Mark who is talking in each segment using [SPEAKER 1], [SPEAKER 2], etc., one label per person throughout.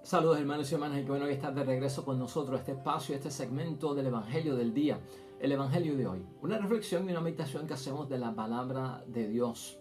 [SPEAKER 1] Saludos hermanos y hermanas y qué bueno que estás de regreso con nosotros a este espacio, a este segmento del Evangelio del día, el Evangelio de hoy. Una reflexión y una meditación que hacemos de la palabra de Dios.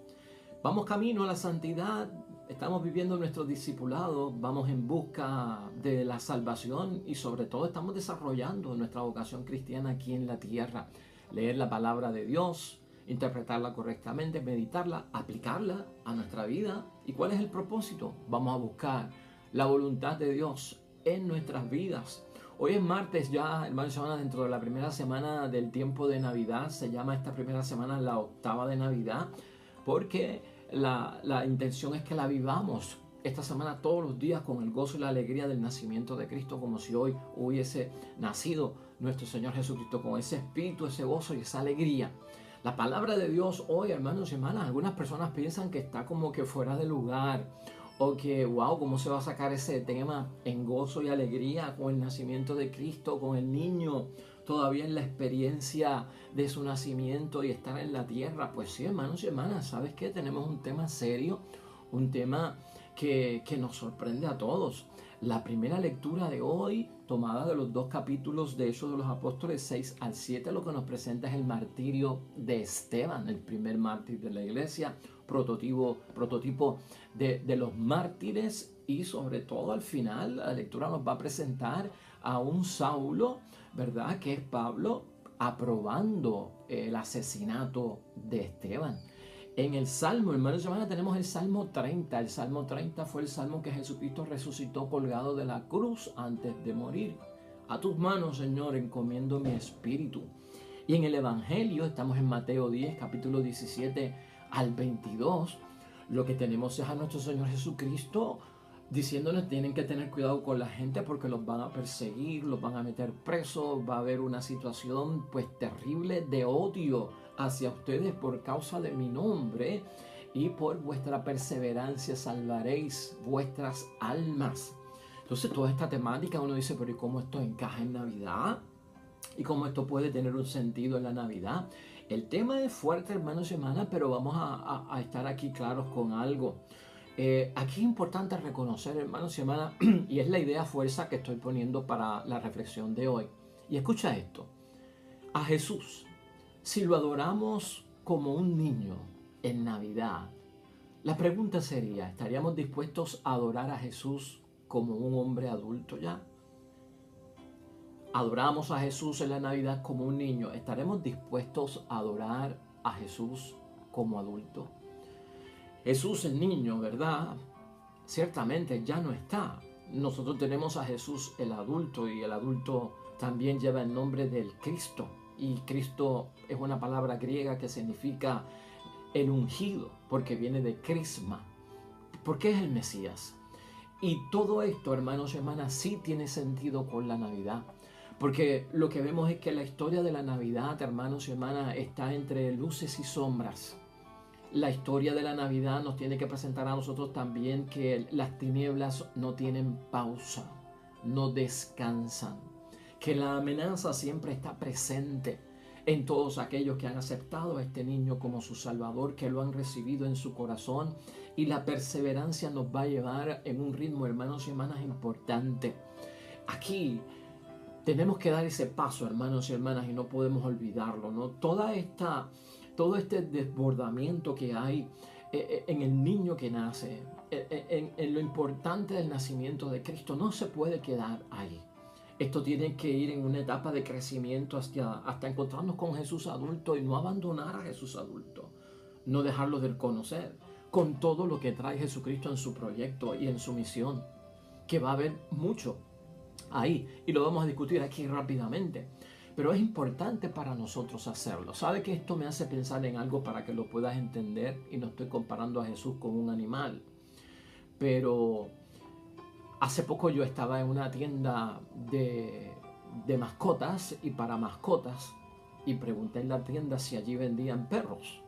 [SPEAKER 1] Vamos camino a la santidad, estamos viviendo nuestro discipulado, vamos en busca de la salvación y sobre todo estamos desarrollando nuestra vocación cristiana aquí en la tierra. Leer la palabra de Dios, interpretarla correctamente, meditarla, aplicarla a nuestra vida. ¿Y cuál es el propósito? Vamos a buscar la voluntad de Dios en nuestras vidas. Hoy es martes ya, hermanos y hermanas, dentro de la primera semana del tiempo de Navidad. Se llama esta primera semana la octava de Navidad porque la intención es que la vivamos esta semana todos los días con el gozo y la alegría del nacimiento de Cristo, como si hoy hubiese nacido nuestro Señor Jesucristo, con ese espíritu, ese gozo y esa alegría. La palabra de Dios hoy, hermanos y hermanas, algunas personas piensan que está como que fuera de lugar, o que, wow, ¿cómo se va a sacar ese tema en gozo y alegría con el nacimiento de Cristo, con el niño todavía en la experiencia de su nacimiento y estar en la tierra? Pues sí, hermanos y hermanas, ¿sabes qué? Tenemos un tema serio, un tema que nos sorprende a todos. La primera lectura de hoy, tomada de los dos capítulos de Hechos de los Apóstoles 6 al 7, lo que nos presenta es el martirio de Esteban, el primer mártir de la iglesia, prototipo de los mártires, y sobre todo al final la lectura nos va a presentar a un Saulo, ¿verdad? Que es Pablo, aprobando el asesinato de Esteban. En el Salmo, hermanos y hermanas, tenemos el Salmo 30. El Salmo 30 fue el Salmo que Jesucristo resucitó colgado de la cruz antes de morir. A tus manos, Señor, encomiendo mi espíritu. Y en el Evangelio, estamos en Mateo 10, capítulo 17 al 22, lo que tenemos es a nuestro Señor Jesucristo diciéndonos: tienen que tener cuidado con la gente porque los van a perseguir, los van a meter presos, va a haber una situación pues terrible de odio hacia ustedes por causa de mi nombre, y por vuestra perseverancia salvaréis vuestras almas. Entonces toda esta temática uno dice: pero ¿y cómo esto encaja en Navidad? ¿Y cómo esto puede tener un sentido en la Navidad? El tema es fuerte, hermanos y hermanas, pero vamos a estar aquí claros con algo. Aquí es importante reconocer, hermanos y hermanas, y es la idea fuerza que estoy poniendo para la reflexión de hoy. Y escucha esto: a Jesús, si lo adoramos como un niño en Navidad, la pregunta sería: ¿estaríamos dispuestos a adorar a Jesús como un hombre adulto ya? Adoramos a Jesús en la Navidad como un niño, ¿estaremos dispuestos a adorar a Jesús como adulto? Jesús el niño, ¿verdad? Ciertamente ya no está. Nosotros tenemos a Jesús el adulto, y el adulto también lleva el nombre del Cristo. Y Cristo es una palabra griega que significa el ungido, porque viene de crisma, porque es el Mesías. Y todo esto, hermanos y hermanas, sí tiene sentido con la Navidad. Porque lo que vemos es que la historia de la Navidad, hermanos y hermanas, está entre luces y sombras. La historia de la Navidad nos tiene que presentar a nosotros también que las tinieblas no tienen pausa, no descansan, que la amenaza siempre está presente en todos aquellos que han aceptado a este niño como su Salvador, que lo han recibido en su corazón, y la perseverancia nos va a llevar en un ritmo, hermanos y hermanas, importante. Aquí tenemos que dar ese paso, hermanos y hermanas, y no podemos olvidarlo, ¿no? Todo este desbordamiento que hay en el niño que nace, en lo importante del nacimiento de Cristo, no se puede quedar ahí. Esto tiene que ir en una etapa de crecimiento hasta encontrarnos con Jesús adulto, y no abandonar a Jesús adulto, no dejarlo de conocer, con todo lo que trae Jesucristo en su proyecto y en su misión, que va a haber mucho ahí, y lo vamos a discutir aquí rápidamente. Pero es importante para nosotros hacerlo. ¿Sabe que esto me hace pensar en algo para que lo puedas entender? Y no estoy comparando a Jesús con un animal. Pero hace poco yo estaba en una tienda de mascotas y para mascotas, y pregunté en la tienda si allí vendían perros.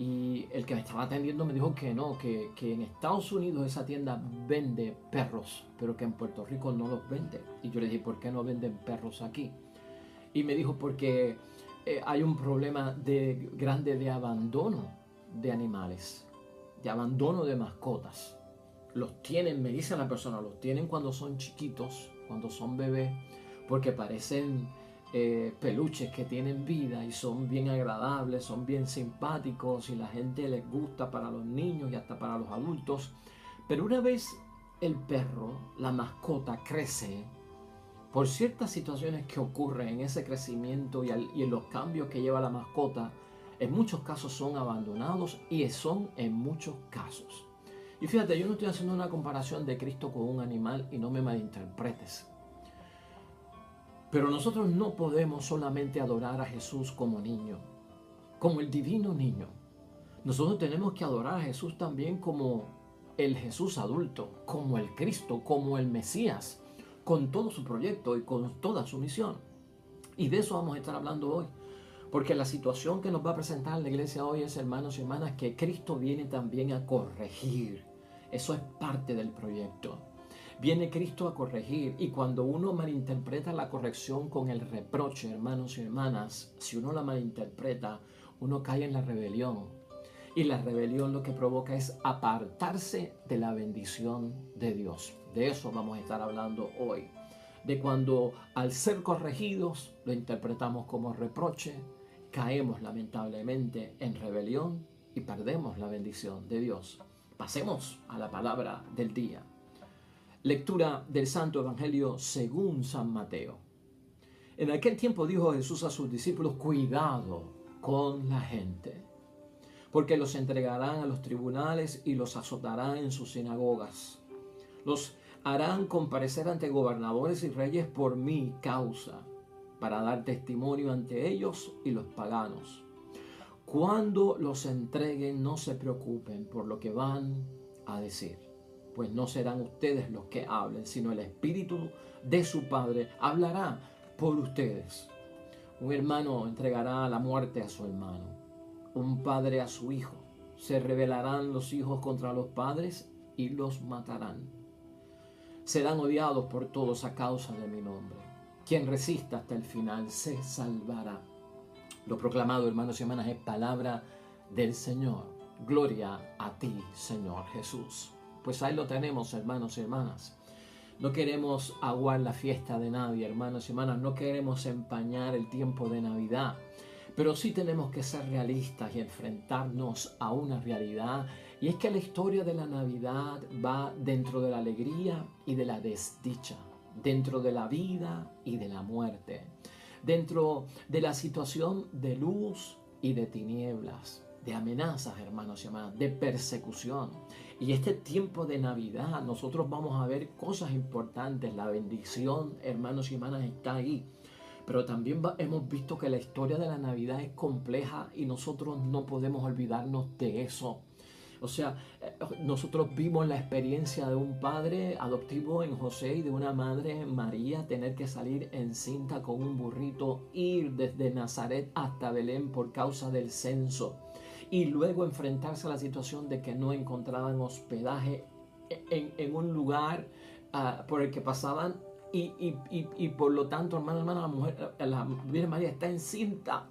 [SPEAKER 1] Y el que me estaba atendiendo me dijo que no, que en Estados Unidos esa tienda vende perros, pero que en Puerto Rico no los vende. Y yo le dije: ¿por qué no venden perros aquí? Y me dijo: porque hay un problema grande de abandono de animales, de abandono de mascotas. los tienen, me dice la persona, los tienen cuando son chiquitos, cuando son bebés, porque parecen peluches que tienen vida y son bien agradables, son bien simpáticos y la gente les gusta, para los niños y hasta para los adultos. Pero una vez el perro, la mascota, crece, por ciertas situaciones que ocurren en ese crecimiento y en los cambios que lleva la mascota, en muchos casos son abandonados y son en muchos casos. Y fíjate, yo no estoy haciendo una comparación de Cristo con un animal y no me malinterpretes. Pero nosotros no podemos solamente adorar a Jesús como niño, como el divino niño. Nosotros tenemos que adorar a Jesús también como el Jesús adulto, como el Cristo, como el Mesías, con todo su proyecto y con toda su misión. Y de eso vamos a estar hablando hoy. Porque la situación que nos va a presentar la iglesia hoy es, hermanos y hermanas, que Cristo viene también a corregir. Eso es parte del proyecto. Viene Cristo a corregir, y cuando uno malinterpreta la corrección con el reproche, hermanos y hermanas, si uno la malinterpreta, uno cae en la rebelión. Y la rebelión lo que provoca es apartarse de la bendición de Dios. De eso vamos a estar hablando hoy. De cuando al ser corregidos lo interpretamos como reproche, caemos lamentablemente en rebelión y perdemos la bendición de Dios. Pasemos a la palabra del día. Lectura del Santo Evangelio según San Mateo. En aquel tiempo dijo Jesús a sus discípulos: cuidado con la gente, porque los entregarán a los tribunales y los azotarán en sus sinagogas. Los harán comparecer ante gobernadores y reyes por mi causa, para dar testimonio ante ellos y los paganos. Cuando los entreguen, no se preocupen por lo que van a decir, pues no serán ustedes los que hablen, sino el Espíritu de su Padre hablará por ustedes. Un hermano entregará a la muerte a su hermano, un padre a su hijo. Se rebelarán los hijos contra los padres y los matarán. Serán odiados por todos a causa de mi nombre. Quien resista hasta el final se salvará. Lo proclamado, hermanos y hermanas, es palabra del Señor. Gloria a ti, Señor Jesús. Pues ahí lo tenemos, hermanos y hermanas. No queremos aguar la fiesta de nadie, hermanos y hermanas. No queremos empañar el tiempo de Navidad. Pero sí tenemos que ser realistas y enfrentarnos a una realidad. Y es que la historia de la Navidad va dentro de la alegría y de la desdicha, dentro de la vida y de la muerte, dentro de la situación de luz y de tinieblas, de amenazas, hermanos y hermanas, de persecución. Y este tiempo de Navidad nosotros vamos a ver cosas importantes. La bendición, hermanos y hermanas, está ahí. Pero también hemos visto que la historia de la Navidad es compleja y nosotros no podemos olvidarnos de eso. O sea, nosotros vimos la experiencia de un padre adoptivo en José y de una madre en María, tener que salir encinta con un burrito, ir desde Nazaret hasta Belén por causa del censo, y luego enfrentarse a la situación de que no encontraban hospedaje en un lugar por el que pasaban, y por lo tanto, hermano, la Virgen María está encinta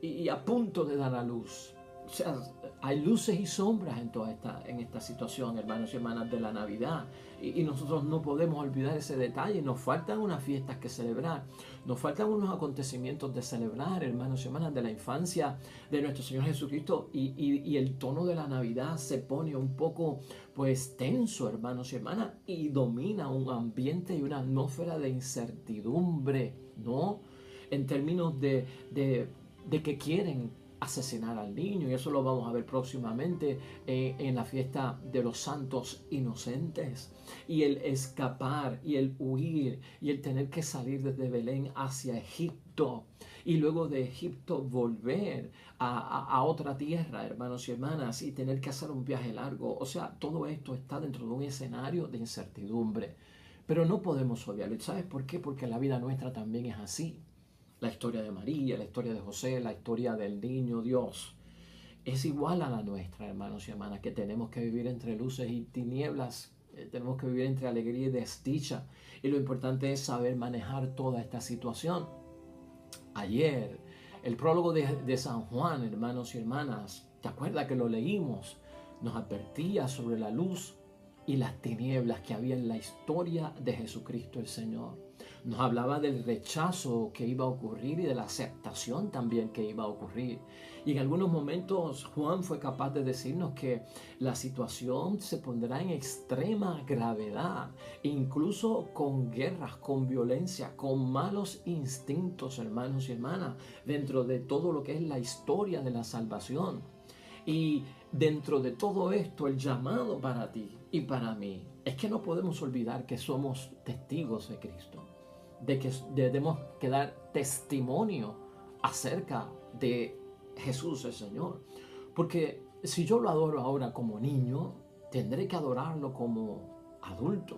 [SPEAKER 1] y a punto de dar a luz. O sea, hay luces y sombras en esta situación, hermanos y hermanas, de la Navidad. Y nosotros no podemos olvidar ese detalle. Nos faltan unas fiestas que celebrar. Nos faltan unos acontecimientos de celebrar, hermanos y hermanas, de la infancia de nuestro Señor Jesucristo. Y el tono de la Navidad se pone un poco, pues, tenso, hermanos y hermanas. Y domina un ambiente y una atmósfera de incertidumbre, ¿no? En términos de que quieren asesinar al niño, y eso lo vamos a ver próximamente en la fiesta de los santos inocentes, y el escapar y el huir y el tener que salir desde Belén hacia Egipto y luego de Egipto volver a otra tierra, hermanos y hermanas, y tener que hacer un viaje largo. O sea, todo esto está dentro de un escenario de incertidumbre, pero no podemos obviarlo. ¿Sabes por qué? Porque la vida nuestra también es así. La historia de María, la historia de José, la historia del niño Dios es igual a la nuestra, hermanos y hermanas, que tenemos que vivir entre luces y tinieblas, tenemos que vivir entre alegría y desdicha, y lo importante es saber manejar toda esta situación. Ayer, el prólogo de San Juan, hermanos y hermanas, ¿te acuerdas que lo leímos? Nos advertía sobre la luz y las tinieblas que había en la historia de Jesucristo el Señor. Nos hablaba del rechazo que iba a ocurrir y de la aceptación también que iba a ocurrir. Y en algunos momentos Juan fue capaz de decirnos que la situación se pondrá en extrema gravedad, incluso con guerras, con violencia, con malos instintos, hermanos y hermanas, dentro de todo lo que es la historia de la salvación. Y dentro de todo esto, el llamado para ti y para mí es que no podemos olvidar que somos testigos de Cristo, de que debemos dar testimonio acerca de Jesús el Señor. Porque si yo lo adoro ahora como niño, tendré que adorarlo como adulto.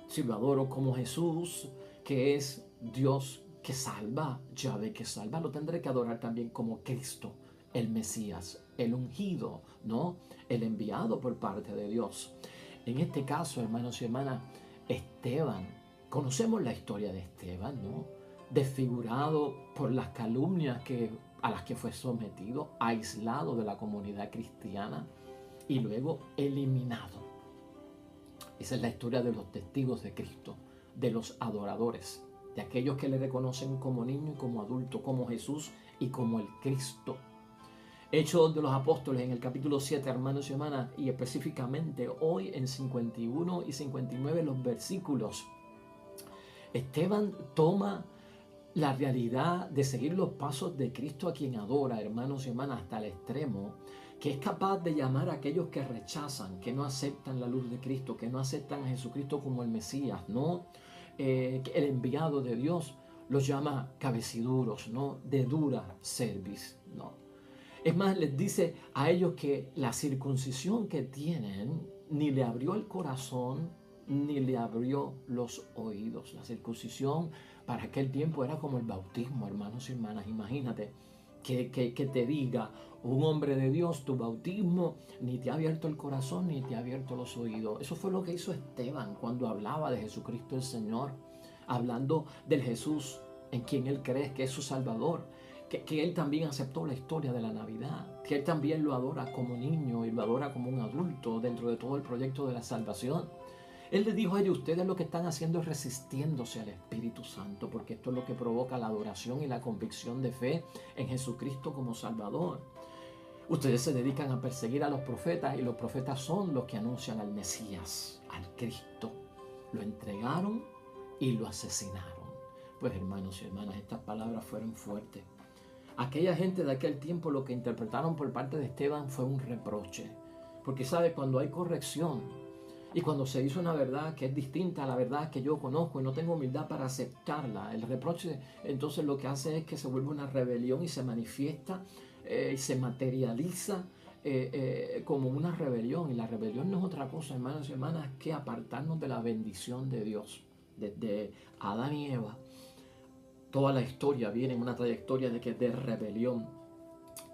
[SPEAKER 1] Si lo adoro como Jesús, que es Dios que salva, Yahvé que salva, lo tendré que adorar también como Cristo, el Mesías, el ungido, ¿no? El enviado por parte de Dios. En este caso, hermanos y hermanas, Esteban, conocemos la historia de Esteban, ¿no? Desfigurado por las calumnias a las que fue sometido, aislado de la comunidad cristiana y luego eliminado. Esa es la historia de los testigos de Cristo, de los adoradores, de aquellos que le reconocen como niño y como adulto, como Jesús y como el Cristo. Hechos de los Apóstoles en el capítulo 7, hermanos y hermanas, y específicamente hoy en 51 y 59 los versículos. Esteban toma la realidad de seguir los pasos de Cristo a quien adora, hermanos y hermanas, hasta el extremo, que es capaz de llamar a aquellos que rechazan, que no aceptan la luz de Cristo, que no aceptan a Jesucristo como el Mesías, ¿no? El enviado de Dios, los llama cabeciduros, ¿no? De dura cerviz, ¿no? Es más, les dice a ellos que la circuncisión que tienen ni le abrió el corazón ni le abrió los oídos. La circuncisión para aquel tiempo era como el bautismo, hermanos y hermanas. Imagínate que te diga un hombre de Dios, tu bautismo ni te ha abierto el corazón ni te ha abierto los oídos. Eso fue lo que hizo Esteban cuando hablaba de Jesucristo el Señor, hablando del Jesús en quien él cree que es su Salvador. Que él también aceptó la historia de la Navidad, que él también lo adora como niño y lo adora como un adulto dentro de todo el proyecto de la salvación. Él le dijo a ellos, ustedes lo que están haciendo es resistiéndose al Espíritu Santo, porque esto es lo que provoca la adoración y la convicción de fe en Jesucristo como Salvador. Ustedes se dedican a perseguir a los profetas y los profetas son los que anuncian al Mesías, al Cristo. Lo entregaron y lo asesinaron. Pues hermanos y hermanas, estas palabras fueron fuertes. Aquella gente de aquel tiempo lo que interpretaron por parte de Esteban fue un reproche. Porque sabe, cuando hay corrección y cuando se dice una verdad que es distinta a la verdad que yo conozco y no tengo humildad para aceptarla, el reproche entonces lo que hace es que se vuelve una rebelión y se manifiesta y se materializa como una rebelión. Y la rebelión no es otra cosa, hermanos y hermanas, que apartarnos de la bendición de Dios. Desde Adán y Eva, toda la historia viene en una trayectoria de rebelión,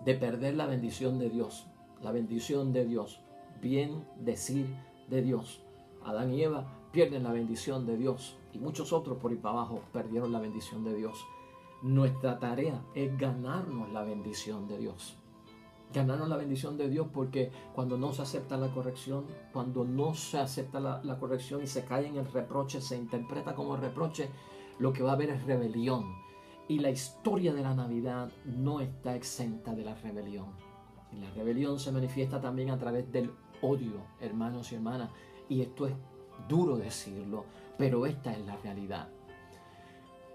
[SPEAKER 1] de perder la bendición de Dios. La bendición de Dios, bien decir de Dios. Adán y Eva pierden la bendición de Dios y muchos otros por ir para abajo perdieron la bendición de Dios. Nuestra tarea es ganarnos la bendición de Dios. Ganarnos la bendición de Dios, porque cuando no se acepta la corrección, cuando no se acepta la corrección y se cae en el reproche, se interpreta como reproche, lo que va a haber es rebelión. Y la historia de la Navidad no está exenta de la rebelión. Y la rebelión se manifiesta también a través del odio, hermanos y hermanas. Y esto es duro decirlo, pero esta es la realidad.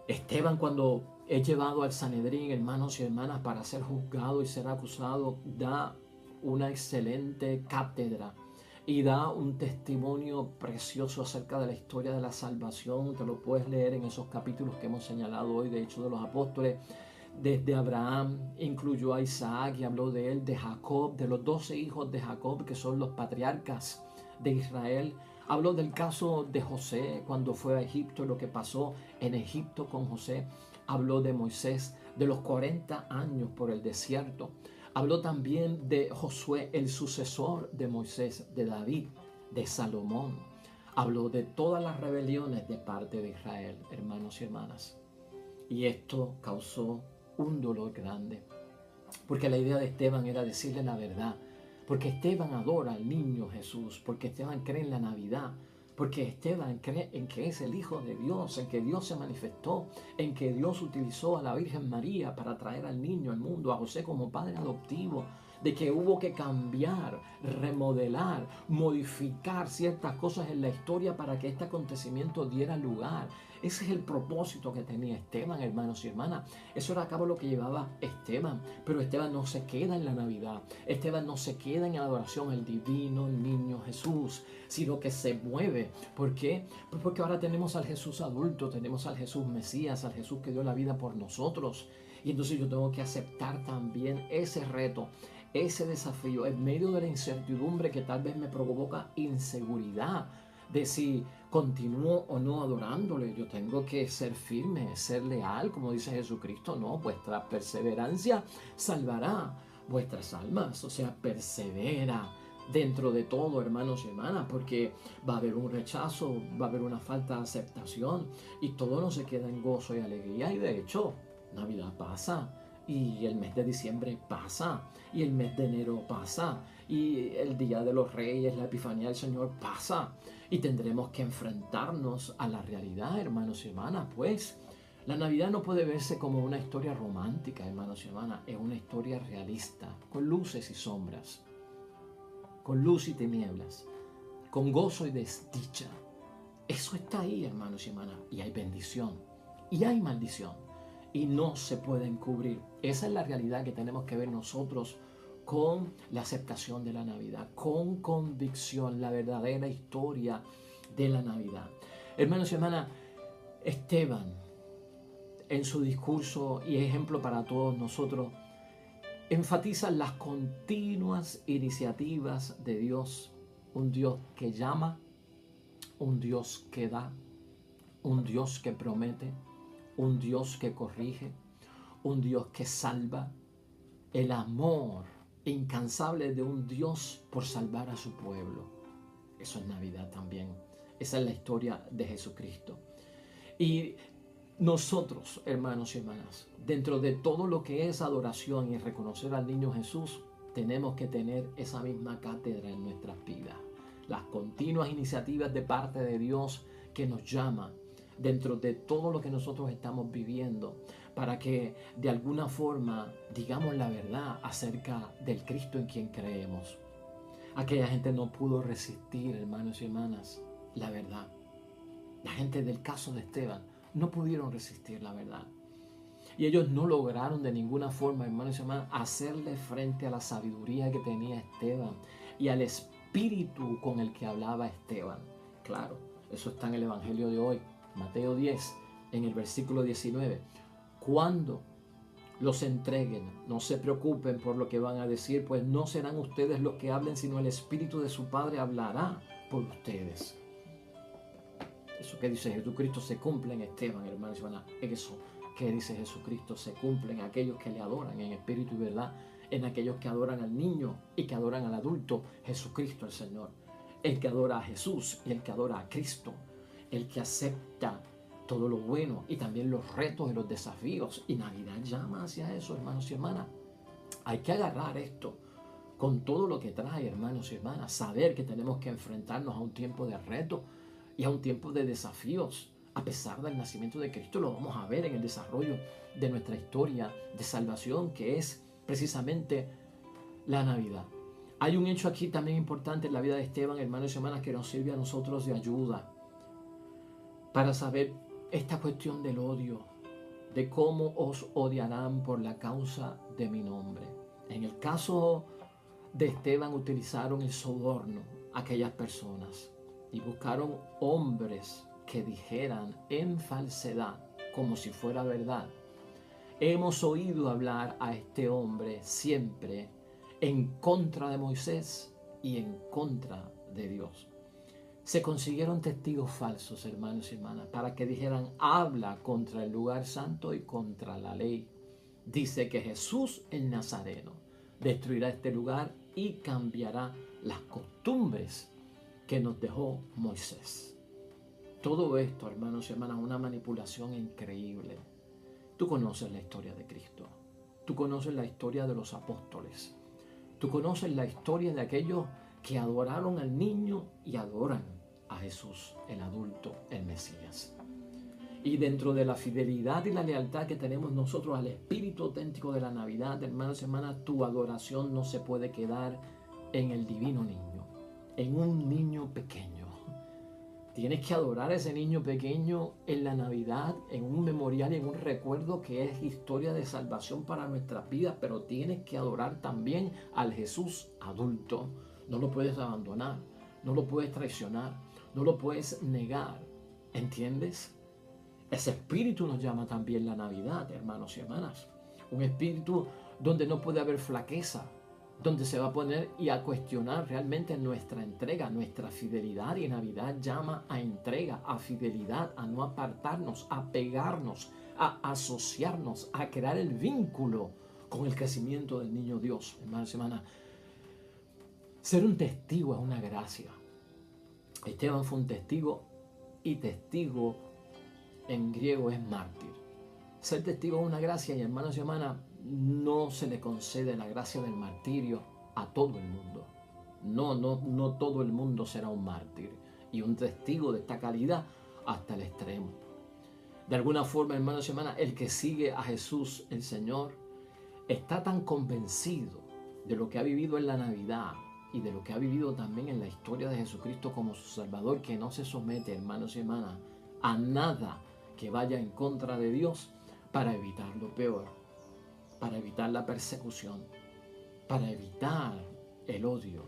[SPEAKER 1] Esteban, cuando es llevado al Sanedrín, hermanos y hermanas, para ser juzgado y ser acusado, da una excelente cátedra y da un testimonio precioso acerca de la historia de la salvación. Te lo puedes leer en esos capítulos que hemos señalado hoy de Hechos de los Apóstoles. Desde Abraham incluyó a Isaac y habló de él, de Jacob, de los 12 hijos de Jacob, que son los patriarcas de Israel. Habló del caso de José cuando fue a Egipto, lo que pasó en Egipto con José. Habló de Moisés, de los 40 años por el desierto. Habló también de Josué, el sucesor de Moisés, de David, de Salomón. Habló de todas las rebeliones de parte de Israel, hermanos y hermanas. Y esto causó un dolor grande, porque la idea de Esteban era decirle la verdad porque Esteban adora al niño Jesús, porque Esteban cree en la Navidad, porque Esteban cree en que es el Hijo de Dios, en que Dios se manifestó, en que Dios utilizó a la Virgen María para traer al niño al mundo, a José como padre adoptivo, de que hubo que cambiar, remodelar, modificar ciertas cosas en la historia para que este acontecimiento diera lugar. Ese es el propósito que tenía Esteban, hermanos y hermanas. Eso era a cabo lo que llevaba Esteban. Pero Esteban no se queda en la Navidad. Esteban no se queda en la adoración al divino niño Jesús, sino que se mueve. ¿Por qué? Pues porque ahora tenemos al Jesús adulto, tenemos al Jesús Mesías, al Jesús que dio la vida por nosotros. Y entonces yo tengo que aceptar también ese reto, ese desafío, en medio de la incertidumbre que tal vez me provoca inseguridad de si continúo o no adorándole. Yo tengo que ser firme, ser leal, como dice Jesucristo. No, vuestra perseverancia salvará vuestras almas. O sea, persevera dentro de todo, hermanos y hermanas, porque va a haber un rechazo, va a haber una falta de aceptación y todo no se queda en gozo y alegría. Y de hecho, Navidad pasa, y el mes de diciembre pasa, y el mes de enero pasa, y el Día de los Reyes, la Epifanía del Señor pasa, y tendremos que enfrentarnos a la realidad, hermanos y hermanas. Pues la Navidad no puede verse como una historia romántica, hermanos y hermanas, es una historia realista, con luces y sombras, con luz y tinieblas, con gozo y desdicha. Eso está ahí, hermanos y hermanas, y hay bendición, y hay maldición, y no se pueden cubrir. Esa es la realidad que tenemos que ver nosotros con la aceptación de la Navidad, con convicción, la verdadera historia de la Navidad. Hermanos y hermanas, Esteban, en su discurso y ejemplo para todos nosotros, enfatiza las continuas iniciativas de Dios, un Dios que llama, un Dios que da, un Dios que promete, un Dios que corrige, un Dios que salva, el amor incansable de un Dios por salvar a su pueblo. Eso es Navidad también. Esa es la historia de Jesucristo. Y nosotros, hermanos y hermanas, dentro de todo lo que es adoración y reconocer al niño Jesús, tenemos que tener esa misma cátedra en nuestras vidas. Las continuas iniciativas de parte de Dios que nos llama dentro de todo lo que nosotros estamos viviendo, para que de alguna forma digamos la verdad acerca del Cristo en quien creemos. Aquella gente no pudo resistir, hermanos y hermanas, la verdad. La gente del caso de Esteban no pudieron resistir la verdad. Y ellos no lograron de ninguna forma, hermanos y hermanas, hacerle frente a la sabiduría que tenía Esteban y al espíritu con el que hablaba Esteban. Claro, eso está en el Evangelio de hoy, Mateo 10, en el versículo 19. Cuando los entreguen, no se preocupen por lo que van a decir, pues no serán ustedes los que hablen, sino el Espíritu de su Padre hablará por ustedes. Eso que dice Jesucristo se cumple en Esteban, hermanos y hermanas. Eso que dice Jesucristo se cumple en aquellos que le adoran en espíritu y verdad, en aquellos que adoran al niño y que adoran al adulto, Jesucristo el Señor. El que adora a Jesús y el que adora a Cristo, el que acepta todo lo bueno y también los retos y los desafíos. Y Navidad llama hacia eso, hermanos y hermanas. Hay que agarrar esto con todo lo que trae, hermanos y hermanas. Saber que tenemos que enfrentarnos a un tiempo de reto y a un tiempo de desafíos. A pesar del nacimiento de Cristo, lo vamos a ver en el desarrollo de nuestra historia de salvación, que es precisamente la Navidad. Hay un hecho aquí también importante en la vida de Esteban, hermanos y hermanas, que nos sirve a nosotros de ayuda para saber esta cuestión del odio, de cómo os odiarán por la causa de mi nombre. En el caso de Esteban utilizaron el soborno a aquellas personas y buscaron hombres que dijeran en falsedad, como si fuera verdad: hemos oído hablar a este hombre siempre en contra de Moisés y en contra de Dios. Se consiguieron testigos falsos, hermanos y hermanas, para que dijeran: habla contra el lugar santo y contra la ley. Dice que Jesús el Nazareno destruirá este lugar y cambiará las costumbres que nos dejó Moisés. Todo esto, hermanos y hermanas, una manipulación increíble. Tú conoces la historia de Cristo. Tú conoces la historia de los apóstoles. Tú conoces la historia de aquellos que adoraron al niño y adoran a Jesús, el adulto, el Mesías. Y dentro de la fidelidad y la lealtad que tenemos nosotros al espíritu auténtico de la Navidad, hermanos y hermanas, tu adoración no se puede quedar en el divino niño, en un niño pequeño. Tienes que adorar a ese niño pequeño en la Navidad, en un memorial y en un recuerdo que es historia de salvación para nuestras vidas, pero tienes que adorar también al Jesús adulto. No lo puedes abandonar, no lo puedes traicionar, no lo puedes negar. ¿Entiendes? Ese espíritu nos llama también la Navidad, hermanos y hermanas. Un espíritu donde no puede haber flaqueza, donde se va a poner y a cuestionar realmente nuestra entrega, nuestra fidelidad. Y Navidad llama a entrega, a fidelidad, a no apartarnos, a pegarnos, a asociarnos, a crear el vínculo con el crecimiento del niño Dios. Hermanos y hermanas, ser un testigo es una gracia. Esteban fue un testigo, y testigo en griego es mártir. Ser testigo es una gracia, y hermanos y hermanas, no se le concede la gracia del martirio a todo el mundo. No todo el mundo será un mártir y un testigo de esta calidad hasta el extremo. De alguna forma, hermanos y hermanas, el que sigue a Jesús, el Señor, está tan convencido de lo que ha vivido en la Navidad y de lo que ha vivido también en la historia de Jesucristo como su Salvador, que no se somete, hermanos y hermanas, a nada que vaya en contra de Dios para evitar lo peor, para evitar la persecución, para evitar el odio.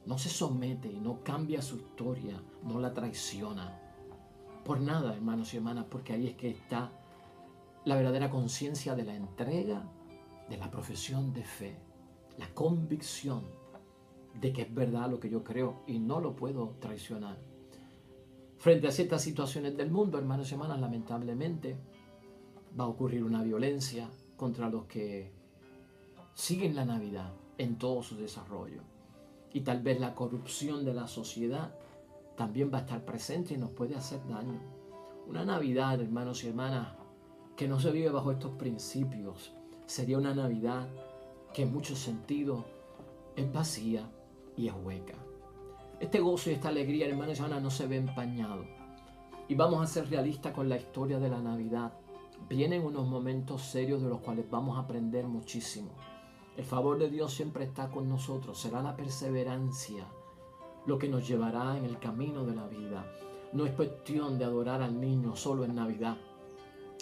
[SPEAKER 1] No se somete, no cambia su historia, no la traiciona. Por nada, hermanos y hermanas, porque ahí es que está la verdadera conciencia de la entrega, de la profesión de fe, la convicción de que es verdad lo que yo creo y no lo puedo traicionar. Frente a ciertas situaciones del mundo, hermanos y hermanas, lamentablemente va a ocurrir una violencia contra los que siguen la Navidad en todo su desarrollo. Y tal vez la corrupción de la sociedad también va a estar presente y nos puede hacer daño. Una Navidad, hermanos y hermanas, que no se vive bajo estos principios, sería una Navidad que en muchos sentidos es vacía y es hueca. Este gozo y esta alegría, hermanos y hermanas, no se ve empañado. Y vamos a ser realistas con la historia de la Navidad. Vienen unos momentos serios de los cuales vamos a aprender muchísimo. El favor de Dios siempre está con nosotros. Será la perseverancia lo que nos llevará en el camino de la vida. No es cuestión de adorar al niño solo en Navidad.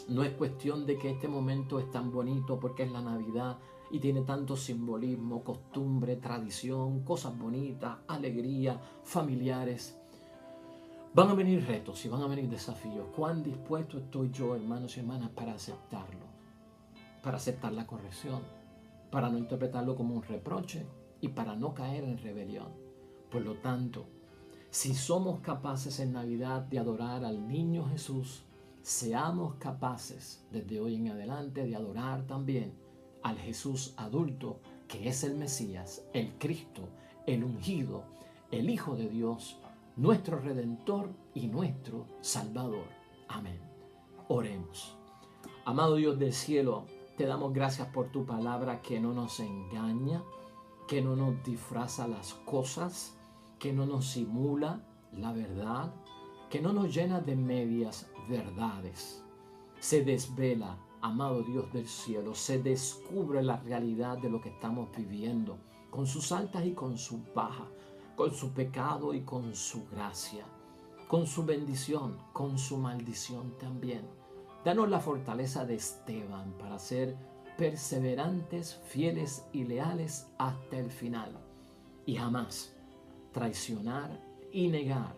[SPEAKER 1] No es cuestión de que este momento es tan bonito porque es la Navidad y tiene tanto simbolismo, costumbre, tradición, cosas bonitas, alegría, familiares. Van a venir retos y van a venir desafíos. ¿Cuán dispuesto estoy yo, hermanos y hermanas, para aceptarlo? Para aceptar la corrección, para no interpretarlo como un reproche y para no caer en rebelión. Por lo tanto, si somos capaces en Navidad de adorar al niño Jesús, seamos capaces desde hoy en adelante de adorar también al Jesús adulto, que es el Mesías, el Cristo, el ungido, el Hijo de Dios, nuestro Redentor y nuestro Salvador. Amén. Oremos. Amado Dios del cielo, te damos gracias por tu palabra que no nos engaña, que no nos disfraza las cosas, que no nos simula la verdad, que no nos llena de medias verdades. Se desvela, amado Dios del cielo, se descubre la realidad de lo que estamos viviendo, con sus altas y con sus bajas, con su pecado y con su gracia, con su bendición, con su maldición también. Danos la fortaleza de Esteban para ser perseverantes, fieles y leales hasta el final y jamás traicionar y negar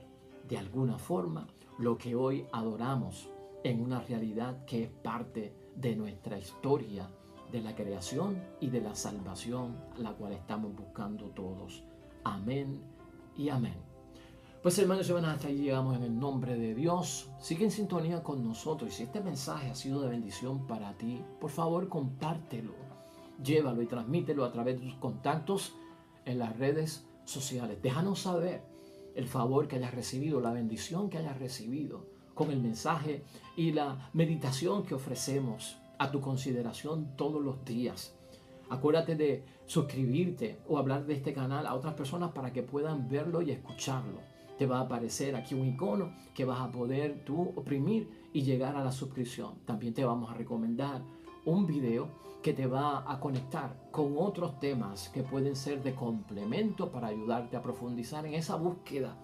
[SPEAKER 1] de alguna forma lo que hoy adoramos en una realidad que es parte de nuestra historia de la creación y de la salvación, la cual estamos buscando todos. Amén y amén. Pues hermanos y hermanas, hasta ahí llegamos en el nombre de Dios. Sigue en sintonía con nosotros y si este mensaje ha sido de bendición para ti, por favor compártelo, llévalo y transmítelo a través de tus contactos en las redes sociales. Déjanos saber el favor que hayas recibido, la bendición que hayas recibido con el mensaje y la meditación que ofrecemos a tu consideración todos los días. Acuérdate de suscribirte o hablar de este canal a otras personas para que puedan verlo y escucharlo. Te va a aparecer aquí un icono que vas a poder tú oprimir y llegar a la suscripción. También te vamos a recomendar un video que te va a conectar con otros temas que pueden ser de complemento para ayudarte a profundizar en esa búsqueda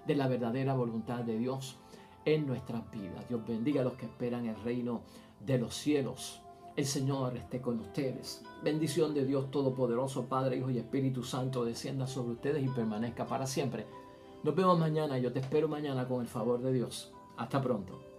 [SPEAKER 1] de la verdadera voluntad de Dios en nuestras vidas. Dios bendiga a los que esperan el reino de los cielos. El Señor esté con ustedes. Bendición de Dios Todopoderoso, Padre, Hijo y Espíritu Santo, descienda sobre ustedes y permanezca para siempre. Nos vemos mañana. Yo te espero mañana con el favor de Dios. Hasta pronto.